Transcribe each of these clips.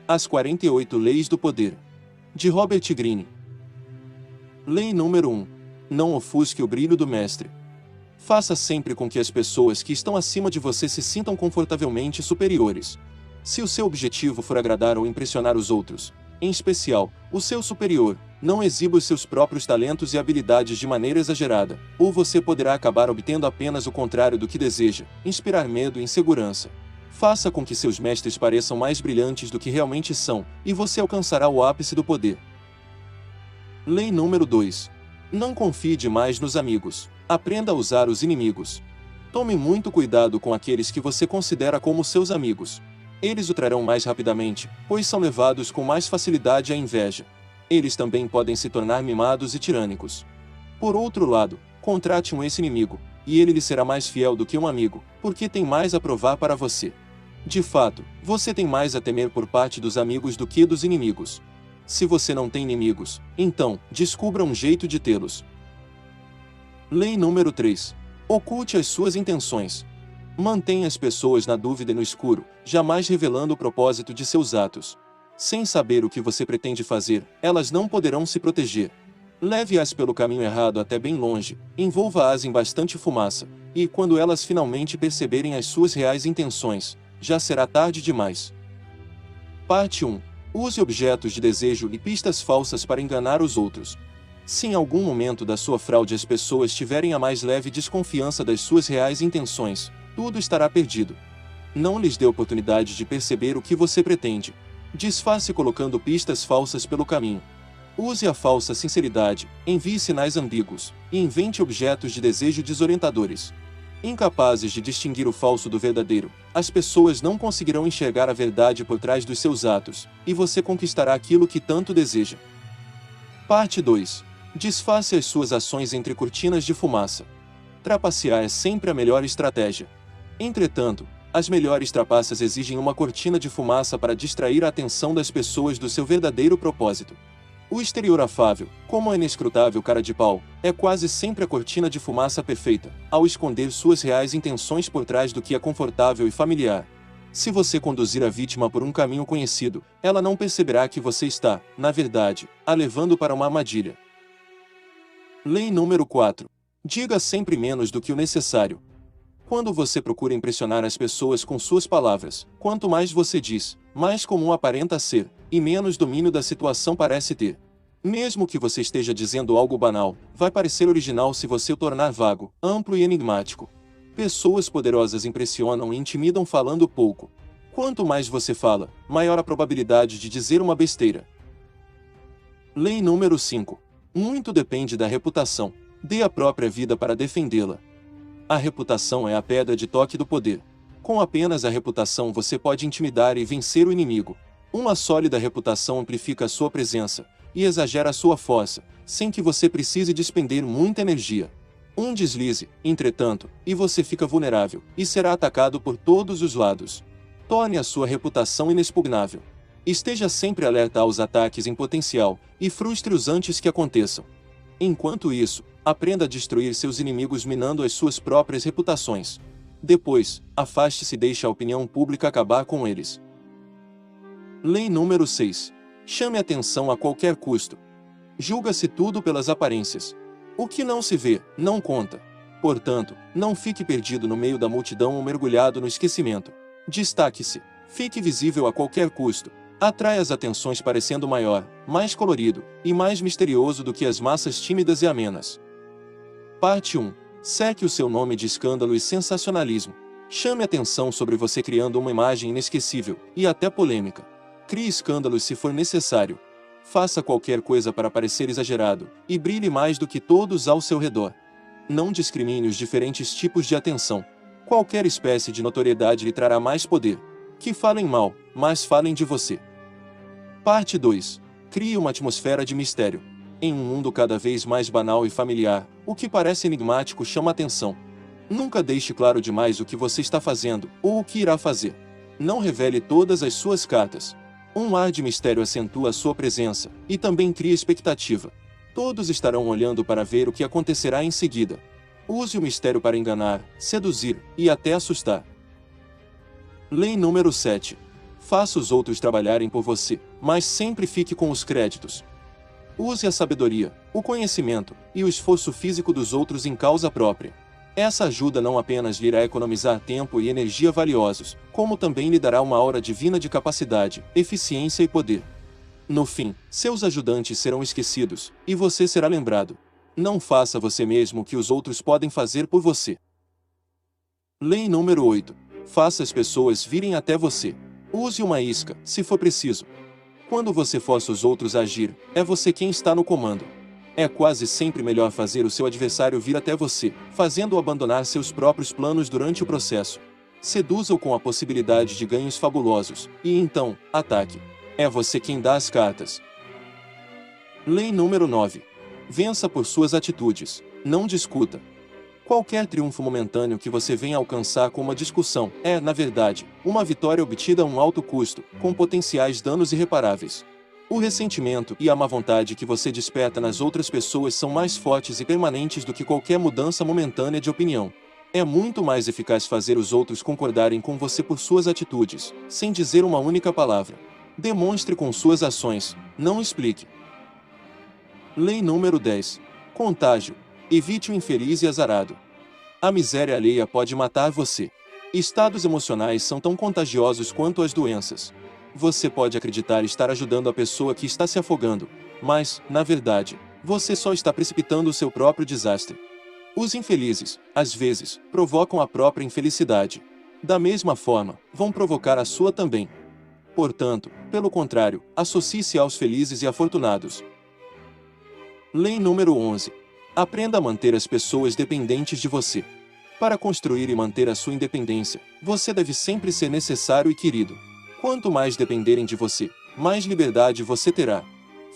As 48 Leis do Poder, de Robert Greene. Lei número 1. Não ofusque o brilho do mestre. Faça sempre com que as pessoas que estão acima de você se sintam confortavelmente superiores. Se o seu objetivo for agradar ou impressionar os outros, em especial, o seu superior, não exiba os seus próprios talentos e habilidades de maneira exagerada, ou você poderá acabar obtendo apenas o contrário do que deseja, inspirar medo e insegurança. Faça com que seus mestres pareçam mais brilhantes do que realmente são, e você alcançará o ápice do poder. Lei número 2. Não confie demais nos amigos. Aprenda a usar os inimigos. Tome muito cuidado com aqueles que você considera como seus amigos. Eles o trarão mais rapidamente, pois são levados com mais facilidade à inveja. Eles também podem se tornar mimados e tirânicos. Por outro lado, contrate um ex-inimigo, e ele lhe será mais fiel do que um amigo, porque tem mais a provar para você. De fato, você tem mais a temer por parte dos amigos do que dos inimigos. Se você não tem inimigos, então, descubra um jeito de tê-los. Lei número 3. Oculte as suas intenções. Mantenha as pessoas na dúvida e no escuro, jamais revelando o propósito de seus atos. Sem saber o que você pretende fazer, elas não poderão se proteger. Leve-as pelo caminho errado até bem longe, envolva-as em bastante fumaça, e quando elas finalmente perceberem as suas reais intenções, já será tarde demais. Parte 1. Use objetos de desejo e pistas falsas para enganar os outros. Se em algum momento da sua fraude as pessoas tiverem a mais leve desconfiança das suas reais intenções, tudo estará perdido. Não lhes dê oportunidade de perceber o que você pretende. Disfarce colocando pistas falsas pelo caminho. Use a falsa sinceridade, envie sinais ambíguos, e invente objetos de desejo desorientadores. Incapazes de distinguir o falso do verdadeiro, as pessoas não conseguirão enxergar a verdade por trás dos seus atos, e você conquistará aquilo que tanto deseja. Parte 2. Disfarce as suas ações entre cortinas de fumaça. Trapacear é sempre a melhor estratégia. Entretanto, as melhores trapaças exigem uma cortina de fumaça para distrair a atenção das pessoas do seu verdadeiro propósito. O exterior afável, como a inescrutável cara de pau, é quase sempre a cortina de fumaça perfeita, ao esconder suas reais intenções por trás do que é confortável e familiar. Se você conduzir a vítima por um caminho conhecido, ela não perceberá que você está, na verdade, a levando para uma armadilha. Lei número 4. Diga sempre menos do que o necessário. Quando você procura impressionar as pessoas com suas palavras, quanto mais você diz, mais comum aparenta ser, e menos domínio da situação parece ter. Mesmo que você esteja dizendo algo banal, vai parecer original se você o tornar vago, amplo e enigmático. Pessoas poderosas impressionam e intimidam falando pouco. Quanto mais você fala, maior a probabilidade de dizer uma besteira. Lei número 5. Muito depende da reputação. Dê a própria vida para defendê-la. A reputação é a pedra de toque do poder. Com apenas a reputação você pode intimidar e vencer o inimigo. Uma sólida reputação amplifica a sua presença e exagera a sua força, sem que você precise despender muita energia. Um deslize, entretanto, e você fica vulnerável, e será atacado por todos os lados. Torne a sua reputação inexpugnável. Esteja sempre alerta aos ataques em potencial, e frustre-os antes que aconteçam. Enquanto isso, aprenda a destruir seus inimigos minando as suas próprias reputações. Depois, afaste-se e deixe a opinião pública acabar com eles. Lei número 6. Chame atenção a qualquer custo. Julga-se tudo pelas aparências. O que não se vê, não conta. Portanto, não fique perdido no meio da multidão ou mergulhado no esquecimento. Destaque-se. Fique visível a qualquer custo. Atraia as atenções parecendo maior, mais colorido e mais misterioso do que as massas tímidas e amenas. Parte 1. Seque o seu nome de escândalo e sensacionalismo. Chame atenção sobre você criando uma imagem inesquecível e até polêmica. Crie escândalos se for necessário. Faça qualquer coisa para parecer exagerado, e brilhe mais do que todos ao seu redor. Não discrimine os diferentes tipos de atenção. Qualquer espécie de notoriedade lhe trará mais poder. Que falem mal, mas falem de você. Parte 2. Crie uma atmosfera de mistério. Em um mundo cada vez mais banal e familiar, o que parece enigmático chama atenção. Nunca deixe claro demais o que você está fazendo, ou o que irá fazer. Não revele todas as suas cartas. Um ar de mistério acentua a sua presença, e também cria expectativa. Todos estarão olhando para ver o que acontecerá em seguida. Use o mistério para enganar, seduzir, e até assustar. Lei número 7. Faça os outros trabalharem por você, mas sempre fique com os créditos. Use a sabedoria, o conhecimento e o esforço físico dos outros em causa própria. Essa ajuda não apenas virá economizar tempo e energia valiosos, como também lhe dará uma aura divina de capacidade, eficiência e poder. No fim, seus ajudantes serão esquecidos, e você será lembrado. Não faça você mesmo o que os outros podem fazer por você. Lei número 8. Faça as pessoas virem até você. Use uma isca, se for preciso. Quando você força os outros a agir, é você quem está no comando. É quase sempre melhor fazer o seu adversário vir até você, fazendo-o abandonar seus próprios planos durante o processo. Seduza-o com a possibilidade de ganhos fabulosos, e então, ataque. É você quem dá as cartas. Lei número 9. Vença por suas atitudes, não discuta. Qualquer triunfo momentâneo que você venha alcançar com uma discussão é, na verdade, uma vitória obtida a um alto custo, com potenciais danos irreparáveis. O ressentimento e a má vontade que você desperta nas outras pessoas são mais fortes e permanentes do que qualquer mudança momentânea de opinião. É muito mais eficaz fazer os outros concordarem com você por suas atitudes, sem dizer uma única palavra. Demonstre com suas ações, não explique. Lei número 10. Contágio. Evite o infeliz e azarado. A miséria alheia pode matar você. Estados emocionais são tão contagiosos quanto as doenças. Você pode acreditar estar ajudando a pessoa que está se afogando, mas, na verdade, você só está precipitando o seu próprio desastre. Os infelizes, às vezes, provocam a própria infelicidade. Da mesma forma, vão provocar a sua também. Portanto, pelo contrário, associe-se aos felizes e afortunados. Lei número 11. Aprenda a manter as pessoas dependentes de você. Para construir e manter a sua independência, você deve sempre ser necessário e querido. Quanto mais dependerem de você, mais liberdade você terá.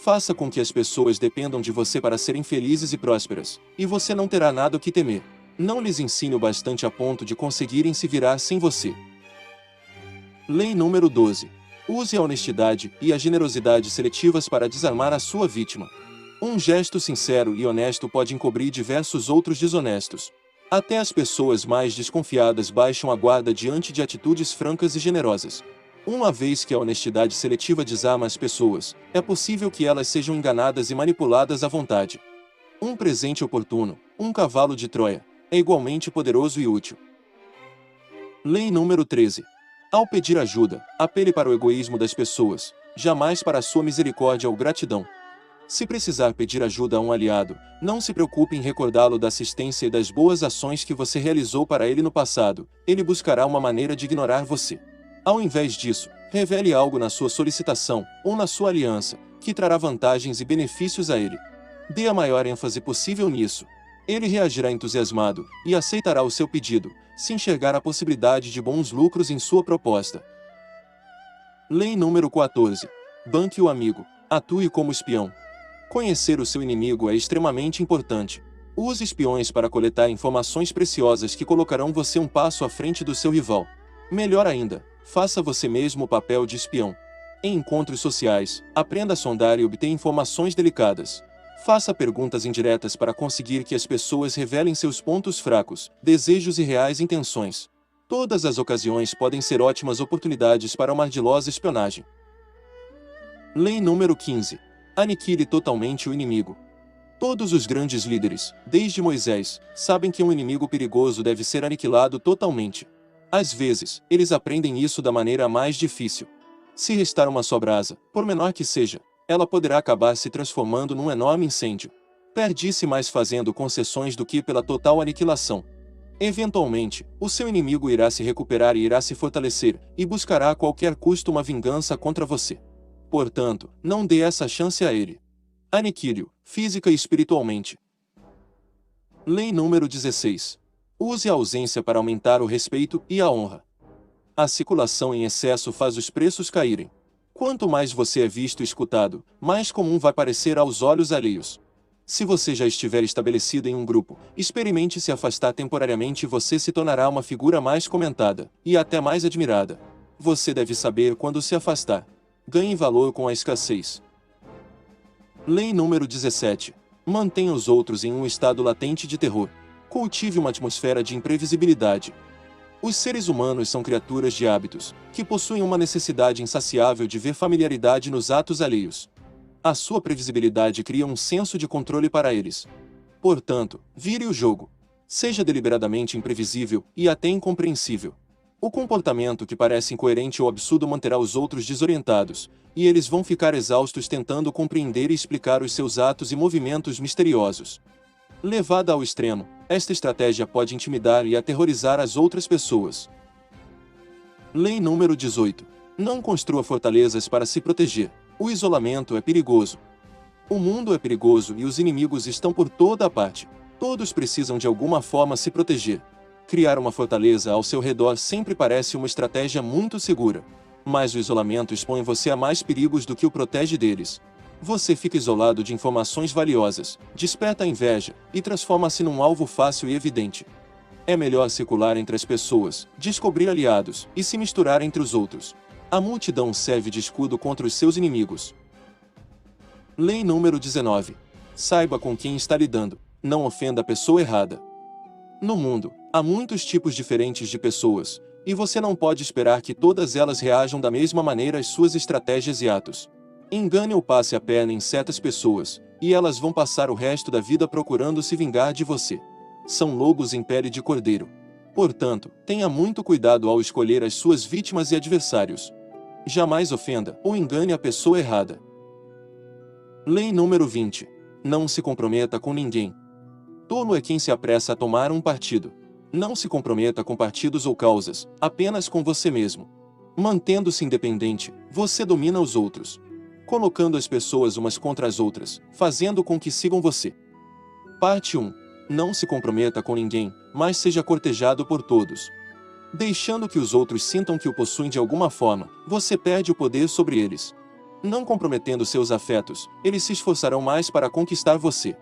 Faça com que as pessoas dependam de você para serem felizes e prósperas, e você não terá nada o que temer. Não lhes ensine o bastante a ponto de conseguirem se virar sem você. Lei número 12. Use a honestidade e a generosidade seletivas para desarmar a sua vítima. Um gesto sincero e honesto pode encobrir diversos outros desonestos. Até as pessoas mais desconfiadas baixam a guarda diante de atitudes francas e generosas. Uma vez que a honestidade seletiva desarma as pessoas, é possível que elas sejam enganadas e manipuladas à vontade. Um presente oportuno, um cavalo de Troia, é igualmente poderoso e útil. Lei número 13. Ao pedir ajuda, apele para o egoísmo das pessoas, jamais para a sua misericórdia ou gratidão. Se precisar pedir ajuda a um aliado, não se preocupe em recordá-lo da assistência e das boas ações que você realizou para ele no passado, ele buscará uma maneira de ignorar você. Ao invés disso, revele algo na sua solicitação, ou na sua aliança, que trará vantagens e benefícios a ele. Dê a maior ênfase possível nisso. Ele reagirá entusiasmado, e aceitará o seu pedido, se enxergar a possibilidade de bons lucros em sua proposta. Lei número 14. Banque o amigo. Atue como espião. Conhecer o seu inimigo é extremamente importante. Use espiões para coletar informações preciosas que colocarão você um passo à frente do seu rival. Melhor ainda, faça você mesmo o papel de espião. Em encontros sociais, aprenda a sondar e obter informações delicadas. Faça perguntas indiretas para conseguir que as pessoas revelem seus pontos fracos, desejos e reais intenções. Todas as ocasiões podem ser ótimas oportunidades para uma ardilosa espionagem. Lei número 15. Aniquile totalmente o inimigo. Todos os grandes líderes, desde Moisés, sabem que um inimigo perigoso deve ser aniquilado totalmente. Às vezes, eles aprendem isso da maneira mais difícil. Se restar uma só brasa, por menor que seja, ela poderá acabar se transformando num enorme incêndio. Perde-se mais fazendo concessões do que pela total aniquilação. Eventualmente, o seu inimigo irá se recuperar e irá se fortalecer, e buscará a qualquer custo uma vingança contra você. Portanto, não dê essa chance a ele. Aniquile-o, física e espiritualmente. Lei número 16. Use a ausência para aumentar o respeito e a honra. A circulação em excesso faz os preços caírem. Quanto mais você é visto e escutado, mais comum vai parecer aos olhos alheios. Se você já estiver estabelecido em um grupo, experimente se afastar temporariamente e você se tornará uma figura mais comentada, e até mais admirada. Você deve saber quando se afastar. Ganhe valor com a escassez. Lei número 17. Mantenha os outros em um estado latente de terror. Cultive uma atmosfera de imprevisibilidade. Os seres humanos são criaturas de hábitos, que possuem uma necessidade insaciável de ver familiaridade nos atos alheios. A sua previsibilidade cria um senso de controle para eles. Portanto, vire o jogo. Seja deliberadamente imprevisível e até incompreensível. O comportamento que parece incoerente ou absurdo manterá os outros desorientados, e eles vão ficar exaustos tentando compreender e explicar os seus atos e movimentos misteriosos. Levada ao extremo, esta estratégia pode intimidar e aterrorizar as outras pessoas. Lei número 18. Não construa fortalezas para se proteger. O isolamento é perigoso. O mundo é perigoso e os inimigos estão por toda a parte. Todos precisam de alguma forma se proteger. Criar uma fortaleza ao seu redor sempre parece uma estratégia muito segura. Mas o isolamento expõe você a mais perigos do que o protege deles. Você fica isolado de informações valiosas, desperta a inveja e transforma-se num alvo fácil e evidente. É melhor circular entre as pessoas, descobrir aliados e se misturar entre os outros. A multidão serve de escudo contra os seus inimigos. Lei número 19. Saiba com quem está lidando, não ofenda a pessoa errada. No mundo, há muitos tipos diferentes de pessoas, e você não pode esperar que todas elas reajam da mesma maneira às suas estratégias e atos. Engane ou passe a perna em certas pessoas, e elas vão passar o resto da vida procurando se vingar de você. São lobos em pele de cordeiro. Portanto, tenha muito cuidado ao escolher as suas vítimas e adversários. Jamais ofenda ou engane a pessoa errada. Lei número 20. Não se comprometa com ninguém. Tolo é quem se apressa a tomar um partido. Não se comprometa com partidos ou causas, apenas com você mesmo. Mantendo-se independente, você domina os outros, colocando as pessoas umas contra as outras, fazendo com que sigam você. Parte 1. Não se comprometa com ninguém, mas seja cortejado por todos. Deixando que os outros sintam que o possuem de alguma forma, você perde o poder sobre eles. Não comprometendo seus afetos, eles se esforçarão mais para conquistar você.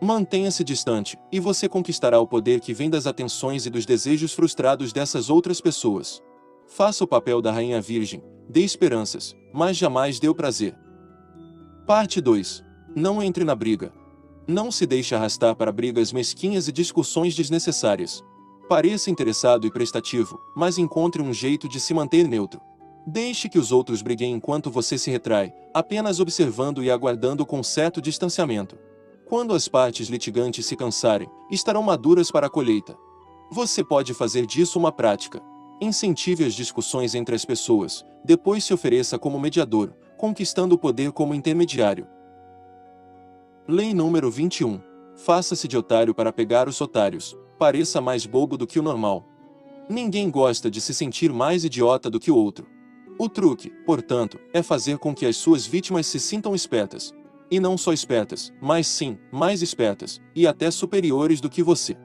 Mantenha-se distante, e você conquistará o poder que vem das atenções e dos desejos frustrados dessas outras pessoas. Faça o papel da rainha virgem, dê esperanças, mas jamais dê o prazer. Parte 2. Não entre na briga. Não se deixe arrastar para brigas mesquinhas e discussões desnecessárias. Pareça interessado e prestativo, mas encontre um jeito de se manter neutro. Deixe que os outros briguem enquanto você se retrai, apenas observando e aguardando com certo distanciamento. Quando as partes litigantes se cansarem, estarão maduras para a colheita. Você pode fazer disso uma prática. Incentive as discussões entre as pessoas, depois se ofereça como mediador, conquistando o poder como intermediário. Lei número 21. Faça-se de otário para pegar os otários. Pareça mais bobo do que o normal. Ninguém gosta de se sentir mais idiota do que o outro. O truque, portanto, é fazer com que as suas vítimas se sintam espertas. E não só espertas, mas sim, mais espertas, e até superiores do que você.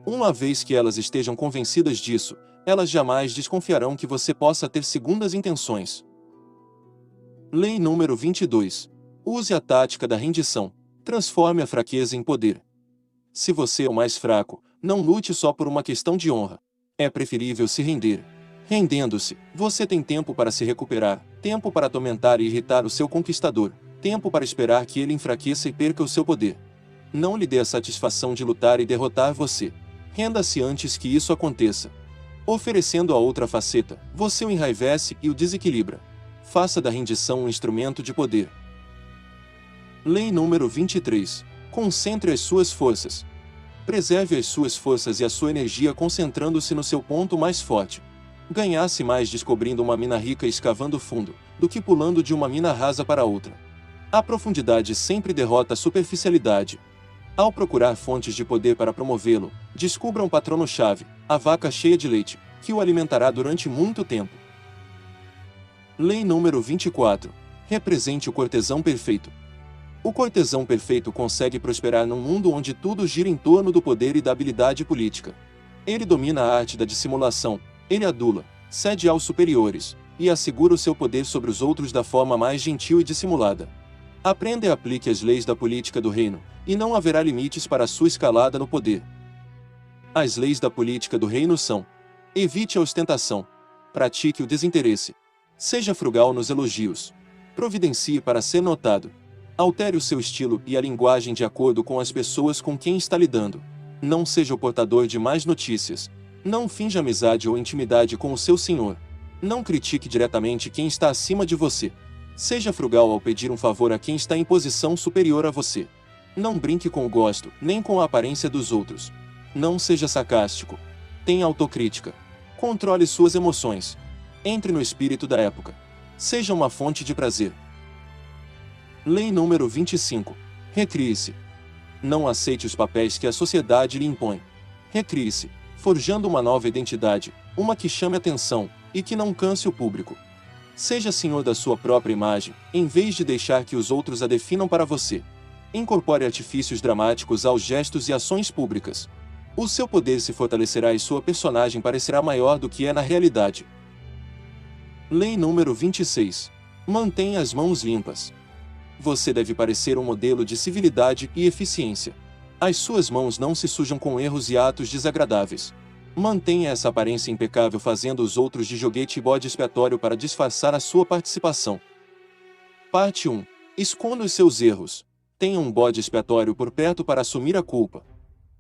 Uma vez que elas estejam convencidas disso, elas jamais desconfiarão que você possa ter segundas intenções. Lei número 22. Use a tática da rendição. Transforme a fraqueza em poder. Se você é o mais fraco, não lute só por uma questão de honra. É preferível se render. Rendendo-se, você tem tempo para se recuperar, tempo para atormentar e irritar o seu conquistador, tempo para esperar que ele enfraqueça e perca o seu poder. Não lhe dê a satisfação de lutar e derrotar você. Renda-se antes que isso aconteça. Oferecendo a outra faceta, você o enraivece e o desequilibra. Faça da rendição um instrumento de poder. Lei número 23. Concentre as suas forças. Preserve as suas forças e a sua energia concentrando-se no seu ponto mais forte. Ganhasse mais descobrindo uma mina rica e escavando fundo, do que pulando de uma mina rasa para outra. A profundidade sempre derrota a superficialidade. Ao procurar fontes de poder para promovê-lo, descubra um patrono-chave, a vaca cheia de leite, que o alimentará durante muito tempo. Lei número 24. Represente o cortesão perfeito. O cortesão perfeito consegue prosperar num mundo onde tudo gira em torno do poder e da habilidade política. Ele domina a arte da dissimulação, ele adula, cede aos superiores, e assegura o seu poder sobre os outros da forma mais gentil e dissimulada. Aprenda e aplique as leis da política do reino, e não haverá limites para a sua escalada no poder. As leis da política do reino são: evite a ostentação, pratique o desinteresse, seja frugal nos elogios, providencie para ser notado, altere o seu estilo e a linguagem de acordo com as pessoas com quem está lidando, não seja o portador de más notícias, Não finja amizade ou intimidade com o seu senhor. Não critique diretamente quem está acima de você. Seja frugal ao pedir um favor a quem está em posição superior a você. Não brinque com o gosto, nem com a aparência dos outros. Não seja sarcástico. Tenha autocrítica. Controle suas emoções. Entre no espírito da época. Seja uma fonte de prazer. Lei número 25. Recrie-se. Não aceite os papéis que a sociedade lhe impõe. Recrie-se, forjando uma nova identidade, uma que chame atenção e que não canse o público. Seja senhor da sua própria imagem, em vez de deixar que os outros a definam para você. Incorpore artifícios dramáticos aos gestos e ações públicas. O seu poder se fortalecerá e sua personagem parecerá maior do que é na realidade. Lei número 26. Mantenha as mãos limpas. Você deve parecer um modelo de civilidade e eficiência. As suas mãos não se sujam com erros e atos desagradáveis. Mantenha essa aparência impecável fazendo os outros de joguete e bode expiatório para disfarçar a sua participação. Parte 1. Esconda os seus erros. Tenha um bode expiatório por perto para assumir a culpa.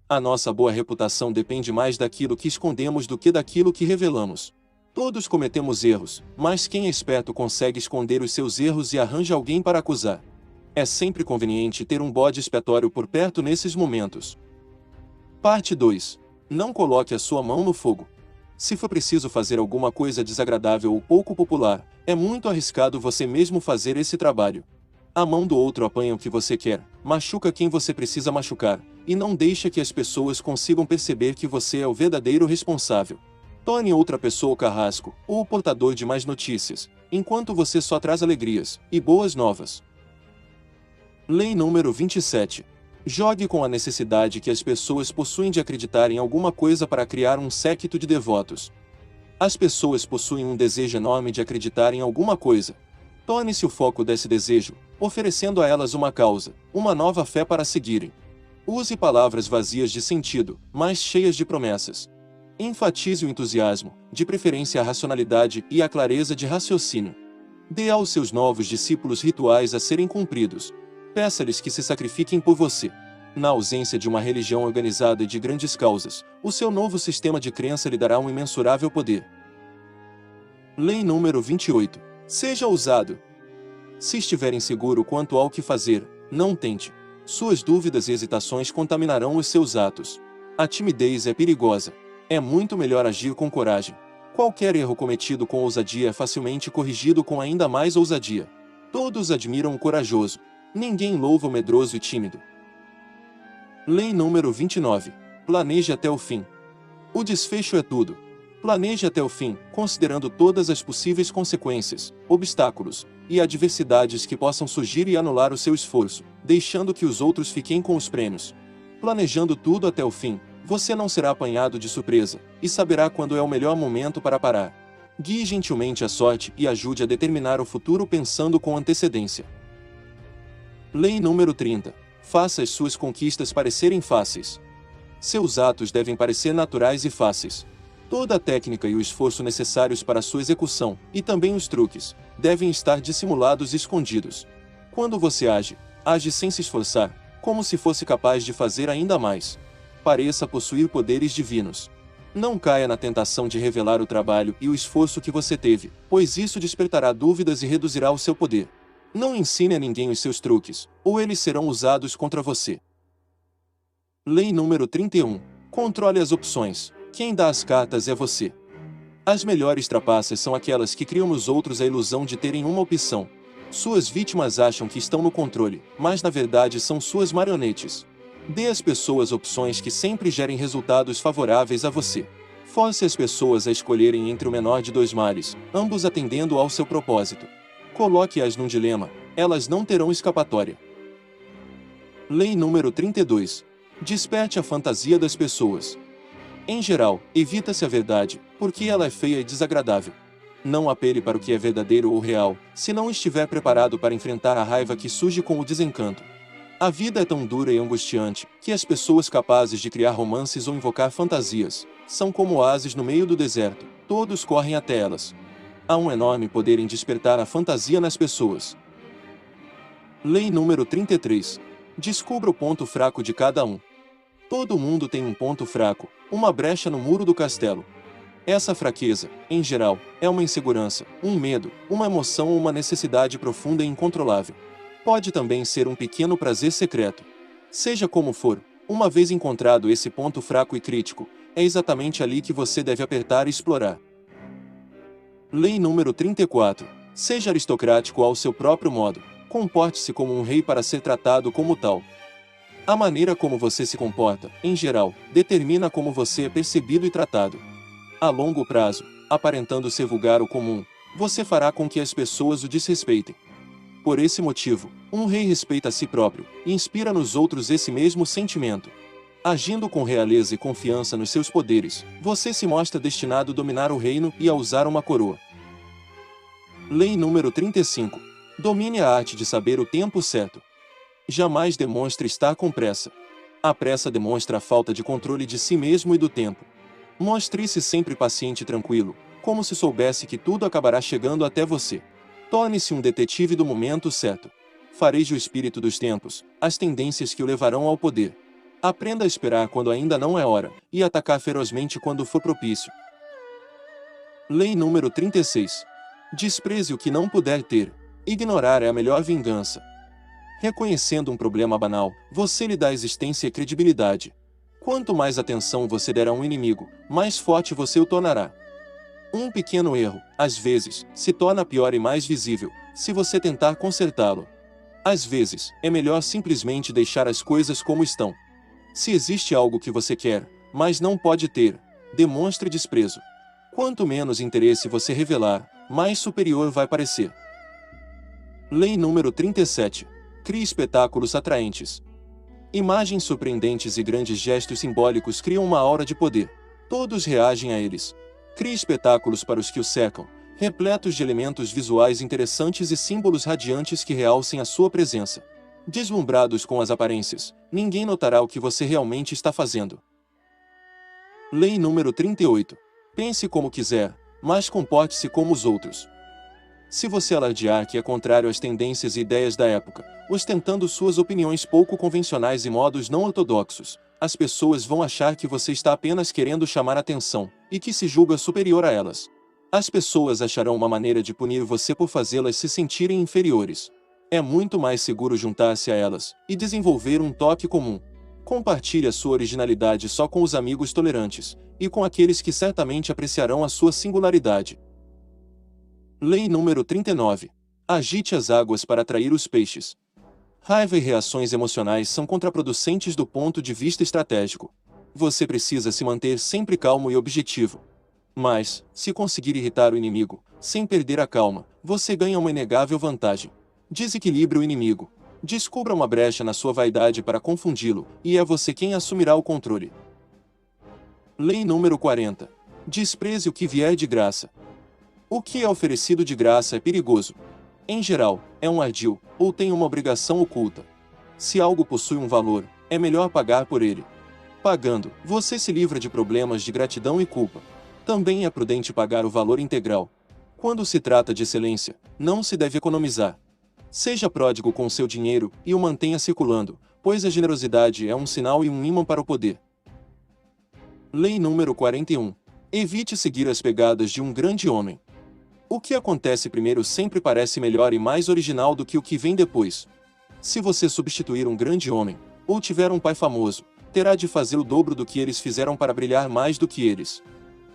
A nossa boa reputação depende mais daquilo que escondemos do que daquilo que revelamos. Todos cometemos erros, mas quem é esperto consegue esconder os seus erros e arranja alguém para acusar. É sempre conveniente ter um bode expiatório por perto nesses momentos. Parte 2. Não coloque a sua mão no fogo. Se for preciso fazer alguma coisa desagradável ou pouco popular, é muito arriscado você mesmo fazer esse trabalho. A mão do outro apanha o que você quer, machuca quem você precisa machucar, e não deixa que as pessoas consigam perceber que você é o verdadeiro responsável. Torne outra pessoa o carrasco, ou o portador de mais notícias, enquanto você só traz alegrias e boas novas. Lei número 27. Jogue com a necessidade que as pessoas possuem de acreditar em alguma coisa para criar um séquito de devotos. As pessoas possuem um desejo enorme de acreditar em alguma coisa. Torne-se o foco desse desejo, oferecendo a elas uma causa, uma nova fé para seguirem. Use palavras vazias de sentido, mas cheias de promessas. Enfatize o entusiasmo, de preferência a racionalidade e a clareza de raciocínio. Dê aos seus novos discípulos rituais a serem cumpridos. Peça-lhes que se sacrifiquem por você. Na ausência de uma religião organizada e de grandes causas, o seu novo sistema de crença lhe dará um imensurável poder. Lei número 28. Seja ousado. Se estiver inseguro quanto ao que fazer, não tente. Suas dúvidas e hesitações contaminarão os seus atos. A timidez é perigosa. É muito melhor agir com coragem. Qualquer erro cometido com ousadia é facilmente corrigido com ainda mais ousadia. Todos admiram o corajoso. Ninguém louva o medroso e tímido. Lei número 29. Planeje até o fim. O desfecho é tudo. Planeje até o fim, considerando todas as possíveis consequências, obstáculos e adversidades que possam surgir e anular o seu esforço, deixando que os outros fiquem com os prêmios. Planejando tudo até o fim, você não será apanhado de surpresa, e saberá quando é o melhor momento para parar. Guie gentilmente a sorte e ajude a determinar o futuro pensando com antecedência. Lei número 30. Faça as suas conquistas parecerem fáceis. Seus atos devem parecer naturais e fáceis. Toda a técnica e o esforço necessários para sua execução, e também os truques, devem estar dissimulados e escondidos. Quando você age, age sem se esforçar, como se fosse capaz de fazer ainda mais. Pareça possuir poderes divinos. Não caia na tentação de revelar o trabalho e o esforço que você teve, pois isso despertará dúvidas e reduzirá o seu poder. Não ensine a ninguém os seus truques, ou eles serão usados contra você. Lei número 31. Controle as opções. Quem dá as cartas é você. As melhores trapaças são aquelas que criam nos outros a ilusão de terem uma opção. Suas vítimas acham que estão no controle, mas na verdade são suas marionetes. Dê às pessoas opções que sempre gerem resultados favoráveis a você. Force as pessoas a escolherem entre o menor de dois males, ambos atendendo ao seu propósito. Coloque-as num dilema, elas não terão escapatória. Lei número 32. Desperte a fantasia das pessoas. Em geral, evita-se a verdade, porque ela é feia e desagradável. Não apele para o que é verdadeiro ou real, se não estiver preparado para enfrentar a raiva que surge com o desencanto. A vida é tão dura e angustiante, que as pessoas capazes de criar romances ou invocar fantasias, são como oásis no meio do deserto, todos correm até elas. Há um enorme poder em despertar a fantasia nas pessoas. Lei número 33. Descubra o ponto fraco de cada um. Todo mundo tem um ponto fraco, uma brecha no muro do castelo. Essa fraqueza, em geral, é uma insegurança, um medo, uma emoção ou uma necessidade profunda e incontrolável. Pode também ser um pequeno prazer secreto. Seja como for, uma vez encontrado esse ponto fraco e crítico, é exatamente ali que você deve apertar e explorar. Lei número 34. Seja aristocrático ao seu próprio modo. Comporte-se como um rei para ser tratado como tal. A maneira como você se comporta, em geral, determina como você é percebido e tratado. A longo prazo, aparentando ser vulgar ou comum, você fará com que as pessoas o desrespeitem. Por esse motivo, um rei respeita a si próprio e inspira nos outros esse mesmo sentimento. Agindo com realeza e confiança nos seus poderes, você se mostra destinado a dominar o reino e a usar uma coroa. Lei número 35. Domine a arte de saber o tempo certo. Jamais demonstre estar com pressa. A pressa demonstra a falta de controle de si mesmo e do tempo. Mostre-se sempre paciente e tranquilo, como se soubesse que tudo acabará chegando até você. Torne-se um detetive do momento certo. Fareje o espírito dos tempos, as tendências que o levarão ao poder. Aprenda a esperar quando ainda não é hora, e atacar ferozmente quando for propício. Lei número 36. Despreze o que não puder ter. Ignorar é a melhor vingança. Reconhecendo um problema banal, você lhe dá existência e credibilidade. Quanto mais atenção você der a um inimigo, mais forte você o tornará. Um pequeno erro, às vezes, se torna pior e mais visível, se você tentar consertá-lo. Às vezes, é melhor simplesmente deixar as coisas como estão. Se existe algo que você quer, mas não pode ter, demonstre desprezo. Quanto menos interesse você revelar, mais superior vai parecer. Lei número 37. Crie espetáculos atraentes. Imagens surpreendentes e grandes gestos simbólicos criam uma aura de poder. Todos reagem a eles. Crie espetáculos para os que o cercam, repletos de elementos visuais interessantes e símbolos radiantes que realcem a sua presença. Deslumbrados com as aparências, ninguém notará o que você realmente está fazendo. Lei número 38. Pense como quiser, mas comporte-se como os outros. Se você alardear que é contrário às tendências e ideias da época, ostentando suas opiniões pouco convencionais e modos não ortodoxos, as pessoas vão achar que você está apenas querendo chamar atenção, e que se julga superior a elas. As pessoas acharão uma maneira de punir você por fazê-las se sentirem inferiores. É muito mais seguro juntar-se a elas, e desenvolver um toque comum. Compartilhe a sua originalidade só com os amigos tolerantes, e com aqueles que certamente apreciarão a sua singularidade. Lei número 39. Agite as águas para atrair os peixes. Raiva e reações emocionais são contraproducentes do ponto de vista estratégico. Você precisa se manter sempre calmo e objetivo. Mas, se conseguir irritar o inimigo, sem perder a calma, você ganha uma inegável vantagem. Desequilibre o inimigo. Descubra uma brecha na sua vaidade para confundi-lo, e é você quem assumirá o controle. Lei número 40. Despreze o que vier de graça. O que é oferecido de graça é perigoso. Em geral, é um ardil, ou tem uma obrigação oculta. Se algo possui um valor, é melhor pagar por ele. Pagando, você se livra de problemas de gratidão e culpa. Também é prudente pagar o valor integral. Quando se trata de excelência, não se deve economizar. Seja pródigo com seu dinheiro e o mantenha circulando, pois a generosidade é um sinal e um ímã para o poder. Lei número 41. Evite seguir as pegadas de um grande homem. O que acontece primeiro sempre parece melhor e mais original do que o que vem depois. Se você substituir um grande homem, ou tiver um pai famoso, terá de fazer o dobro do que eles fizeram para brilhar mais do que eles.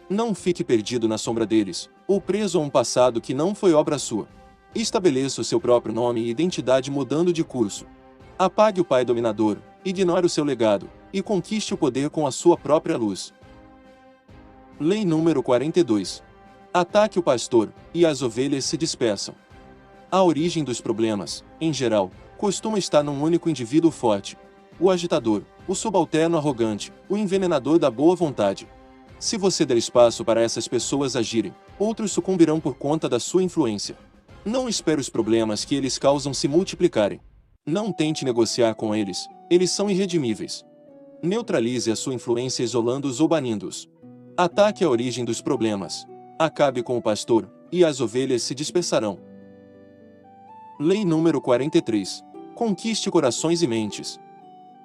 Não fique perdido na sombra deles, ou preso a um passado que não foi obra sua. Estabeleça o seu próprio nome e identidade mudando de curso. Apague o pai dominador, ignore o seu legado, e conquiste o poder com a sua própria luz. Lei número 42. Ataque o pastor, e as ovelhas se dispersam. A origem dos problemas, em geral, costuma estar num único indivíduo forte. O agitador, o subalterno arrogante, o envenenador da boa vontade. Se você der espaço para essas pessoas agirem, outros sucumbirão por conta da sua influência. Não espere os problemas que eles causam se multiplicarem. Não tente negociar com eles, eles são irredimíveis. Neutralize a sua influência isolando-os ou banindo-os. Ataque a origem dos problemas. Acabe com o pastor, e as ovelhas se dispersarão. Lei número 43. Conquiste corações e mentes.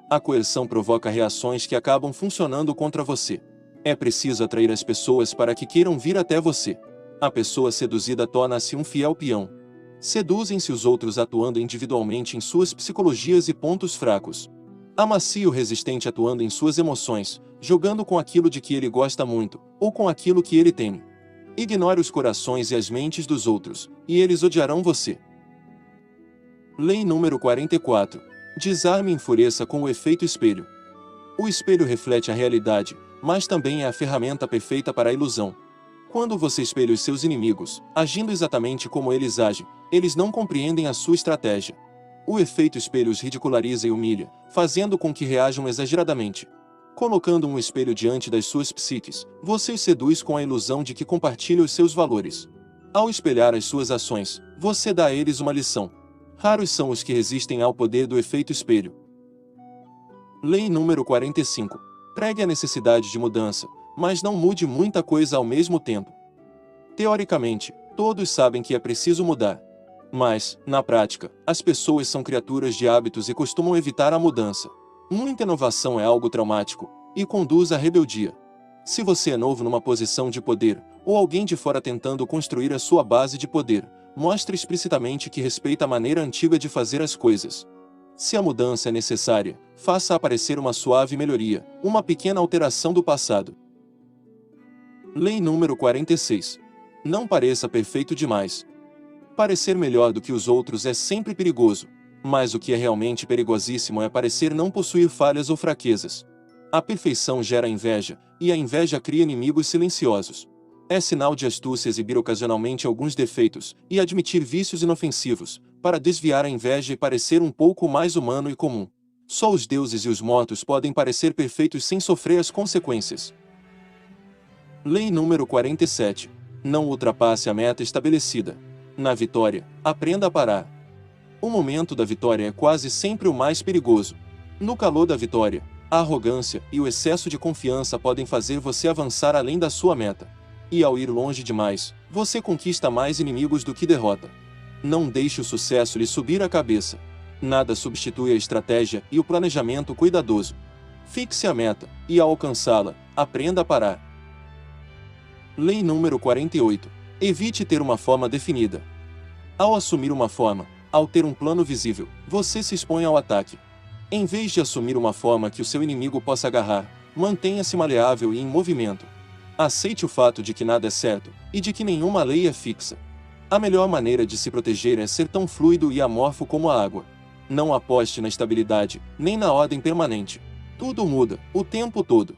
A coerção provoca reações que acabam funcionando contra você. É preciso atrair as pessoas para que queiram vir até você. A pessoa seduzida torna-se um fiel peão. Seduzem-se os outros atuando individualmente em suas psicologias e pontos fracos. Amacie o resistente atuando em suas emoções, jogando com aquilo de que ele gosta muito, ou com aquilo que ele teme. Ignore os corações e as mentes dos outros, e eles odiarão você. Lei número 44. Desarme e enfureça com o efeito espelho. O espelho reflete a realidade, mas também é a ferramenta perfeita para a ilusão. Quando você espelha os seus inimigos, agindo exatamente como eles agem, eles não compreendem a sua estratégia. O efeito espelho os ridiculariza e humilha, fazendo com que reajam exageradamente. Colocando um espelho diante das suas psiques, você os seduz com a ilusão de que compartilha os seus valores. Ao espelhar as suas ações, você dá a eles uma lição. Raros são os que resistem ao poder do efeito espelho. Lei número 45. Pregue a necessidade de mudança, mas não mude muita coisa ao mesmo tempo. Teoricamente, todos sabem que é preciso mudar. Mas, na prática, as pessoas são criaturas de hábitos e costumam evitar a mudança. Muita inovação é algo traumático, e conduz à rebeldia. Se você é novo numa posição de poder, ou alguém de fora tentando construir a sua base de poder, mostre explicitamente que respeita a maneira antiga de fazer as coisas. Se a mudança é necessária, faça aparecer uma suave melhoria, uma pequena alteração do passado. Lei número 46. Não pareça perfeito demais. Parecer melhor do que os outros é sempre perigoso. Mas o que é realmente perigosíssimo é parecer não possuir falhas ou fraquezas. A perfeição gera inveja, e a inveja cria inimigos silenciosos. É sinal de astúcia exibir ocasionalmente alguns defeitos, e admitir vícios inofensivos, para desviar a inveja e parecer um pouco mais humano e comum. Só os deuses e os mortos podem parecer perfeitos sem sofrer as consequências. Lei número 47. Não ultrapasse a meta estabelecida. Na vitória, aprenda a parar. O momento da vitória é quase sempre o mais perigoso. No calor da vitória, a arrogância e o excesso de confiança podem fazer você avançar além da sua meta. E ao ir longe demais, você conquista mais inimigos do que derrota. Não deixe o sucesso lhe subir a cabeça. Nada substitui a estratégia e o planejamento cuidadoso. Fixe a meta, e ao alcançá-la, aprenda a parar. Lei número 48. Evite ter uma forma definida. Ao assumir uma forma, ao ter um plano visível, você se expõe ao ataque. Em vez de assumir uma forma que o seu inimigo possa agarrar, mantenha-se maleável e em movimento. Aceite o fato de que nada é certo, e de que nenhuma lei é fixa. A melhor maneira de se proteger é ser tão fluido e amorfo como a água. Não aposte na estabilidade, nem na ordem permanente. Tudo muda, o tempo todo.